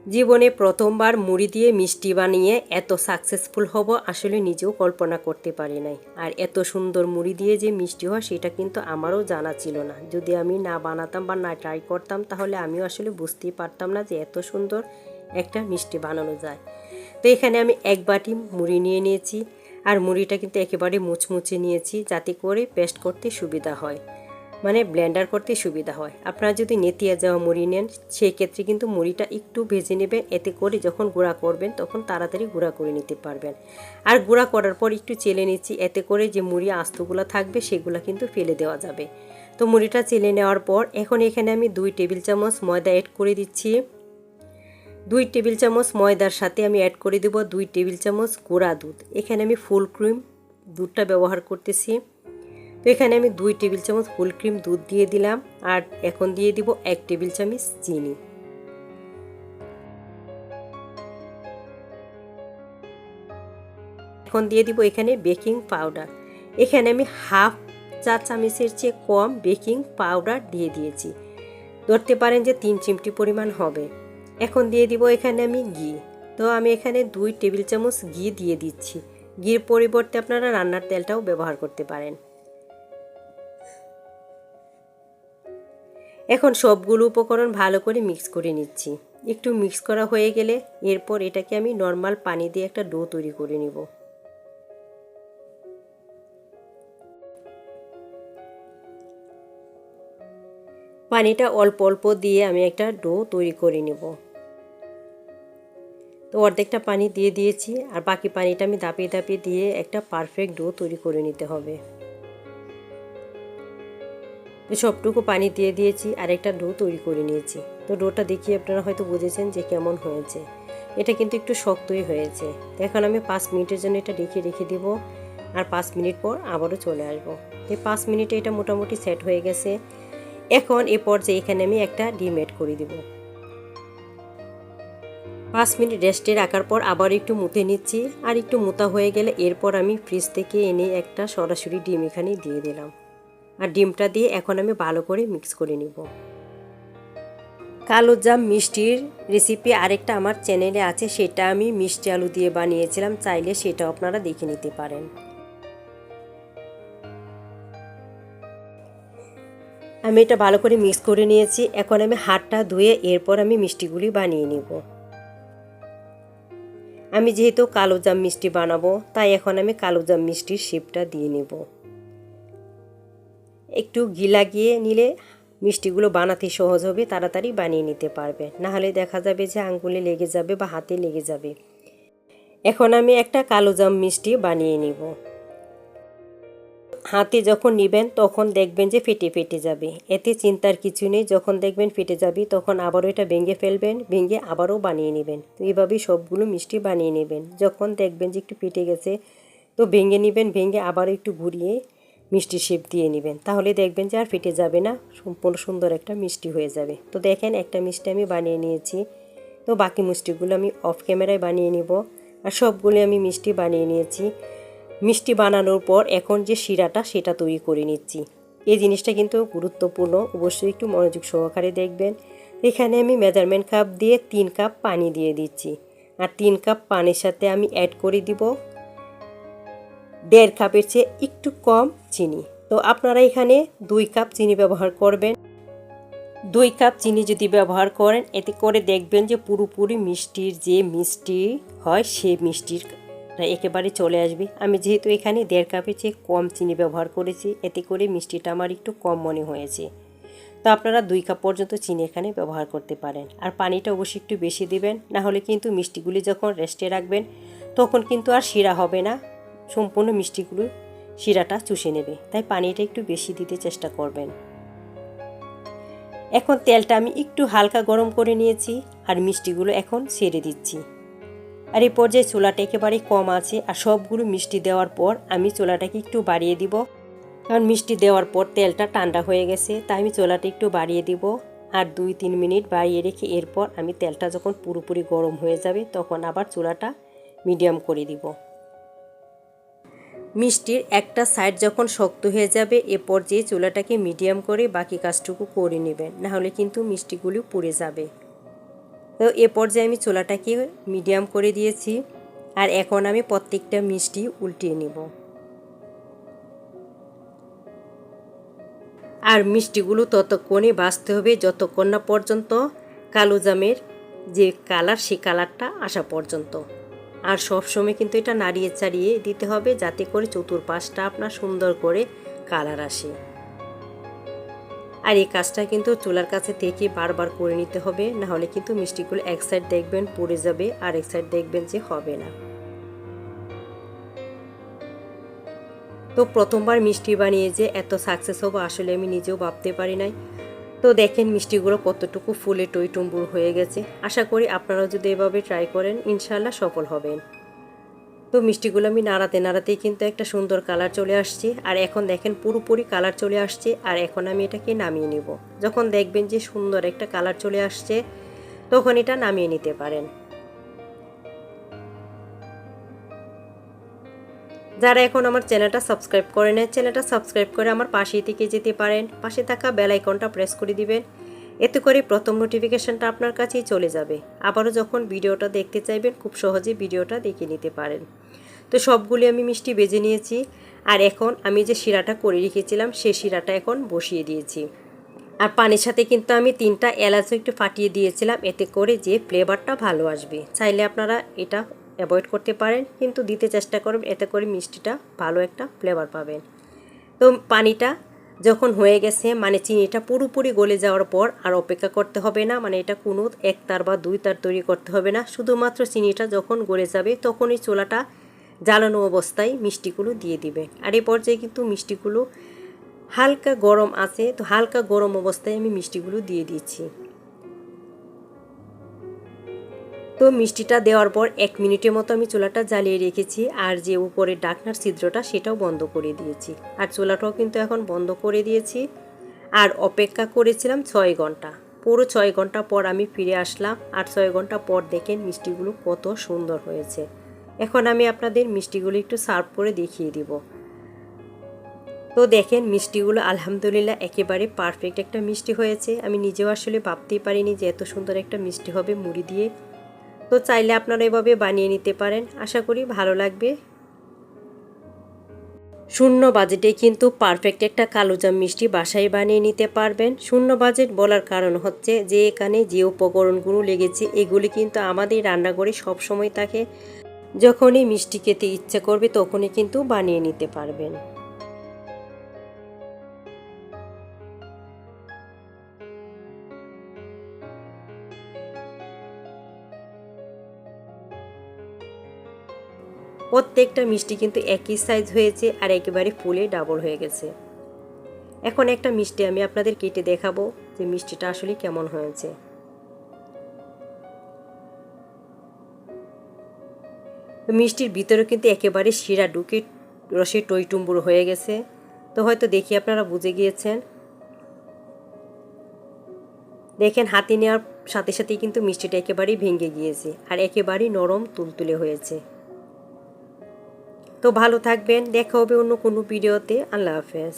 জীবনে প্রথমবার মুড়ি দিয়ে মিষ্টি বানিয়ে এত সাকসেসফুল হব আসলে নিজেও কল্পনা করতে পারি নাই। আর এত সুন্দর মুড়ি দিয়ে যে মিষ্টি হয় সেটা কিন্তু আমারও জানা ছিল না। যদি আমি না বানাতাম বা না ট্রাই করতাম তাহলে আমিও আসলে বুঝতেই পারতাম না যে এত সুন্দর একটা মিষ্টি বানানো যায়। তো এখানে আমি এক বাটি মুড়ি নিয়ে নিয়েছি। আর মুড়িটা কিন্তু একেবারে মুচমুচে নিয়েছি যাতে করে পেস্ট করতে সুবিধা হয়, মানে ব্লেন্ডার করতে সুবিধা হয়। আপনারা যদি নেতিয়ে যাওয়া মুড়ি নেন সেই ক্ষেত্রে কিন্তু মুড়িটা একটু ভেজে নেবেন, এতে করে যখন গুঁড়া করবেন তখন তাড়াতাড়ি গুঁড়া করে নিতে পারবেন। আর গুঁড়া করার পর একটু চেলে নিচ্ছি, এতে করে যে মুড়ি আস্তগুলো থাকবে সেগুলো কিন্তু ফেলে দেওয়া যাবে। তো মুড়িটা চেলে নেওয়ার পর এখন এখানে আমি 2 টেবিল চামচ ময়দা অ্যাড করে দিচ্ছি। 2 টেবিল চামচ ময়দার সাথে আমি অ্যাড করে দেব 2 টেবিল চামচ গুঁড়া দুধ। এখানে আমি ফুল ক্রিম দুধটা ব্যবহার করতেছি। তো এখানে আমি 2 টেবিল চামচ ফুল ক্রিম দুধ দিয়ে দিলাম। আর এখন দিয়ে দিব 1 টেবিল চামচ চিনি। এখন দিয়ে দিব এখানে বেকিং পাউডার। এখানে আমি হাফ চা চামচের চেয়ে কম বেকিং পাউডার দিয়ে দিয়েছি। ধরতে পারেন যে 3 চিমটি পরিমাণ হবে। এখন দিয়ে দিব এখানে আমি ঘি। তো আমি এখানে 2 টেবিল চামচ ঘি দিয়ে দিচ্ছি। ঘির পরিবর্তে আপনারা রান্নার তেলটাও ব্যবহার করতে পারেন। এখন সবগুলো উপকরণ ভালো করে মিক্স করে নিচ্ছি। একটু মিক্স করা হয়ে গেলে এরপর এটাকে আমি নর্মাল পানি দিয়ে একটা ডো তৈরি করে নিব। পানিটা অল্প অল্প দিয়ে আমি একটা ডো তৈরি করে নেব। তো অর্ধেকটা পানি দিয়ে দিয়েছি, আর বাকি পানিটা আমি দাপিয়ে দাপিয়ে দিয়ে একটা পারফেক্ট ডো তৈরি করে নিতে হবে। তো সবটুকু পানি দিয়ে দিয়েছি আর একটা ডো তৈরি করে নিয়েছি। তো ডোটা দেখিয়ে আপনারা হয়তো বুঝেছেন যে কেমন হয়েছে। এটা কিন্তু একটু শক্তই হয়েছে। তো এখন আমি 5 মিনিটের জন্য এটা রেখে দেব। আর 5 মিনিট পর আবারও চলে আসবো। তো 5 মিনিটে এটা মোটামুটি সেট হয়ে গেছে। এখন এ পর্যায়ে এখানে আমি একটা ডিম অ্যাড করে দেব। 5 মিনিট রেস্টে রাখার পর আবার একটু মুতে নিচ্ছি। আর একটু মোটা হয়ে গেলে এরপর আমি ফ্রিজ থেকে এনে একটা সরাসরি ডিম এখানে দিয়ে দিলাম। আর ডিমটা দিয়ে এখন আমি ভালো করে মিক্স করে নিব। কালোজাম মিষ্টির রেসিপি আরেকটা আমার চ্যানেলে আছে, সেটা আমি মিষ্টি আলু দিয়ে বানিয়েছিলাম, চাইলে সেটা আপনারা দেখে নিতে পারেন। আমি এটা ভালো করে মিক্স করে নিয়েছি। এখন আমি হাতটা ধুয়ে এরপর আমি মিষ্টিগুলি বানিয়ে নিব। আমি যেহেতু কালোজাম মিষ্টি বানাবো তাই এখন আমি কালোজাম মিষ্টির শেপটা দিয়ে নেব। একটু ঘি লাগিয়ে নিলে মিষ্টিগুলো বানাতে সহজ হবে, তাড়াতাড়ি বানিয়ে নিতে পারবে, না হলে দেখা যাবে যে আঙ্গুলে লেগে যাবে বা হাতে লেগে যাবে। এখন আমি একটা কালোজাম মিষ্টি বানিয়ে নিব। হাতে যখন নেবেন তখন দেখবেন যে ফেটে যাবে, এতে চিন্তার কিছু নেই। যখন দেখবেন ফেটে যাবে তখন আবারও এটা ভেঙে ফেলবেন, ভেঙে আবারও বানিয়ে নেবেন। তো এইভাবেই সবগুলো মিষ্টি বানিয়ে নেবেন। যখন দেখবেন যে একটু ফেটে গেছে তো ভেঙে নেবেন, ভেঙে আবারও একটু ঘুরিয়ে মিষ্টির শেপ দিয়ে নেবেন, তাহলে দেখবেন যে আর ফেটে যাবে না, সম্পূর্ণ সুন্দর একটা মিষ্টি হয়ে যাবে। তো দেখেন একটা মিষ্টি আমি বানিয়ে নিয়েছি। তো বাকি মিষ্টিগুলো আমি অফ ক্যামেরায় বানিয়ে নিব। আর সবগুলো আমি মিষ্টি বানিয়ে নিয়েছি। মিষ্টি বানানোর পর এখন যে শিরাটা সেটা তৈরি করে নিচ্ছি। এই জিনিসটা কিন্তু গুরুত্বপূর্ণ, অবশ্যই একটু মনোযোগ সহকারে দেখবেন। এখানে আমি মেজারমেন্ট কাপ দিয়ে 3 কাপ পানি দিয়ে দিচ্ছি। আর 3 কাপ পানির সাথে আমি অ্যাড করে দিব 1.5 কাপের চেয়ে একটু কম চিনি। তো আপনারা এখানে 2 কাপ চিনি ব্যবহার করবেন। 2 কাপ চিনি যদি ব্যবহার করেন এতে করে দেখবেন যে পুরোপুরি মিষ্টির যে মিষ্টি হয় সেই মিষ্টির একেবারে চলে আসবে। আমি যেহেতু এখানে 1.5 কাপের চেয়ে কম চিনি ব্যবহার করেছি, এতে করে মিষ্টিটা আমার একটু কম মনে হয়েছে। তো আপনারা 2 কাপ পর্যন্ত চিনি এখানে ব্যবহার করতে পারেন। আর পানিটা অবশ্যই একটু বেশি দিবেন, না হলে কিন্তু মিষ্টিগুলি যখন রেস্টে রাখবেন তখন কিন্তু আর শিরা হবে না, সম্পূর্ণ মিষ্টিগুলো শিরাটা চুষে নেবে। তাই পানিটা একটু বেশি দিতে চেষ্টা করবেন। এখন তেলটা আমি একটু হালকা গরম করে নিয়েছি আর মিষ্টিগুলো এখন ছেড়ে দিচ্ছি। আর এই পর্যায়ে চুলাটা একেবারে কম আছে। আর সবগুলো মিষ্টি দেওয়ার পর আমি চুলাটাকে একটু বাড়িয়ে দিব, কারণ মিষ্টি দেওয়ার পর তেলটা ঠান্ডা হয়ে গেছে, তাই আমি চুলাটা একটু বাড়িয়ে দিব। আর 2-3 মিনিট বাড়িয়ে রেখে এরপর আমি তেলটা যখন পুরোপুরি গরম হয়ে যাবে তখন আবার চুলাটা মিডিয়াম করে দিব। মিষ্টির একটা সাইড যখন শক্ত হয়ে যাবে এ পর্যায়ে চুলাটাকে মিডিয়াম করে বাকি কাজটুকু করে নেবেন, নাহলে কিন্তু মিষ্টিগুলো পুড়ে যাবে। তো এ পর্যায়ে আমি চুলাটাকে মিডিয়াম করে দিয়েছি। আর এখন আমি প্রত্যেকটা মিষ্টি উল্টিয়ে নিব। আর মিষ্টিগুলো ততক্ষণই ভাজতে হবে যতক্ষণ না পর্যন্ত কালোজামের যে কালার সেই কালারটা আসা পর্যন্ত। আর সবসময় কিন্তু এটা নাড়িয়ে চাড়িয়ে দিতে হবে যাতে করে চতুর্পাশটা আপনার সুন্দর করে কালার আসে। আর এই কাজটা কিন্তু চুলার কাছে থেকে বারবার করে নিতে হবে, না হলে কিন্তু মিষ্টিগুলো এক সাইড দেখবেন পুড়ে যাবে আর এক সাইড দেখবেন যে হবে না। তো প্রথমবার মিষ্টি বানিয়ে যে এত সাকসেস হবো আসলে আমি নিজেও ভাবতে পারি নাই। তো দেখেন মিষ্টিগুলো কতটুকু ফুলে টইটুম্বুর হয়ে গেছে। আশা করি আপনারাও যদি এভাবে ট্রাই করেন ইনশাআল্লাহ সফল হবেন। তো মিষ্টিগুলো আমি নাড়াতে নাড়াতেই কিন্তু একটা সুন্দর কালার চলে আসছে। আর এখন দেখেন পুরোপুরি কালার চলে আসছে। আর এখন আমি এটাকে নামিয়ে নিব। যখন দেখবেন যে সুন্দর একটা কালার চলে আসছে তখন এটা নামিয়ে নিতে পারেন। যারা এখন আমার চ্যানেলটা সাবস্ক্রাইব করে নেয় চ্যানেলটা সাবস্ক্রাইব করে আমার পাশেই থেকে যেতে পারেন। পাশে থাকা বেল আইকনটা প্রেস করে দিবেন, এতে করে প্রথম নোটিফিকেশনটা আপনার কাছেই চলে যাবে। আবারও যখন ভিডিওটা দেখতে চাইবেন খুব সহজে ভিডিওটা দেখে নিতে পারেন। তো সবগুলি আমি মিষ্টি বেজে নিয়েছি। আর এখন আমি যে শিরাটা করে রেখেছিলাম সেই শিরাটা এখন বসিয়ে দিয়েছি। আর পানির সাথে কিন্তু আমি 3টা এলাচও একটু ফাটিয়ে দিয়েছিলাম, এতে করে যে ফ্লেভারটা ভালো আসবে। চাইলে আপনারা এটা অ্যাভয়েড করতে পারেন, কিন্তু দিতে চেষ্টা করবেন, এতে করে মিষ্টিটা ভালো একটা ফ্লেভার পাবেন। তো পানিটা যখন হয়ে গেছে মানে চিনিটা পুরোপুরি গলে যাওয়ার পর আর অপেক্ষা করতে হবে না, মানে এটা কোনো 1 তার বা 2 তার তৈরি করতে হবে না। শুধুমাত্র চিনিটা যখন গলে যাবে তখনই চুলাটা জ্বালানো অবস্থায় মিষ্টিগুলো দিয়ে দিবেন। আর এই পর্যায়ে কিন্তু মিষ্টিগুলো হালকা গরম আছে, তো হালকা গরম অবস্থায় আমি মিষ্টিগুলো দিয়ে দিচ্ছি। তো মিষ্টিটা দেওয়ার পর 1 মিনিটের মতো আমি চুলাটা জ্বালিয়ে রেখেছি। আর যে উপরে ডাকনার ছিদ্রটা সেটাও বন্ধ করে দিয়েছি। আর চুলাটাও কিন্তু এখন বন্ধ করে দিয়েছি। আর অপেক্ষা করেছিলাম 6 ঘন্টা। পুরো 6 ঘন্টা পর আমি ফিরে আসলাম। আর 6 ঘন্টা পর দেখেন মিষ্টিগুলো কত সুন্দর হয়েছে। এখন আমি আপনাদের মিষ্টিগুলো একটু সার্ভ করে দেখিয়ে দিব। তো দেখেন মিষ্টিগুলো আলহামদুলিল্লাহ একেবারে পারফেক্ট একটা মিষ্টি হয়েছে। আমি নিজেও আসলে ভাবতেই পারিনি যে এত সুন্দর একটা মিষ্টি হবে মুড়ি দিয়ে। তো চাইলে আপনারা এভাবে বানিয়ে নিতে পারেন, আশা করি ভালো লাগবে। শূন্য বাজেটে কিন্তু পারফেক্ট একটা কালোজাম মিষ্টি বাসায় বানিয়ে নিতে পারবেন। শূন্য বাজেট বলার কারণ হচ্ছে যে এখানে যে উপকরণগুলো লেগেছে এগুলি কিন্তু আমাদের রান্নাঘরে সবসময় থাকে। যখনই মিষ্টি খেতে ইচ্ছা করবে তখনই কিন্তু বানিয়ে নিতে পারবেন। প্রত্যেকটা মিষ্টি কিন্তু একই সাইজ হয়েছে আর একেবারে ফুলে ডাবল হয়ে গেছে। এখন একটা মিষ্টি আমি আপনাদের কেটে দেখাবো যে মিষ্টিটা আসলে কেমন হয়েছে। মিষ্টির ভিতরে কিন্তু একেবারে শিরা ঢুকে রসে টইটুম্বুর হয়ে গেছে। তো হয়তো দেখি আপনারা বুঝে গিয়েছেন। দেখেন হাতে নেওয়ার সাথে সাথেই কিন্তু মিষ্টিটা একেবারেই ভেঙে গিয়েছে আর একেবারেই নরম তুলতুলে হয়েছে। তো ভালো থাকবেন, দেখা হবে অন্য কোনো ভিডিওতে। আল্লাহ হাফেজ।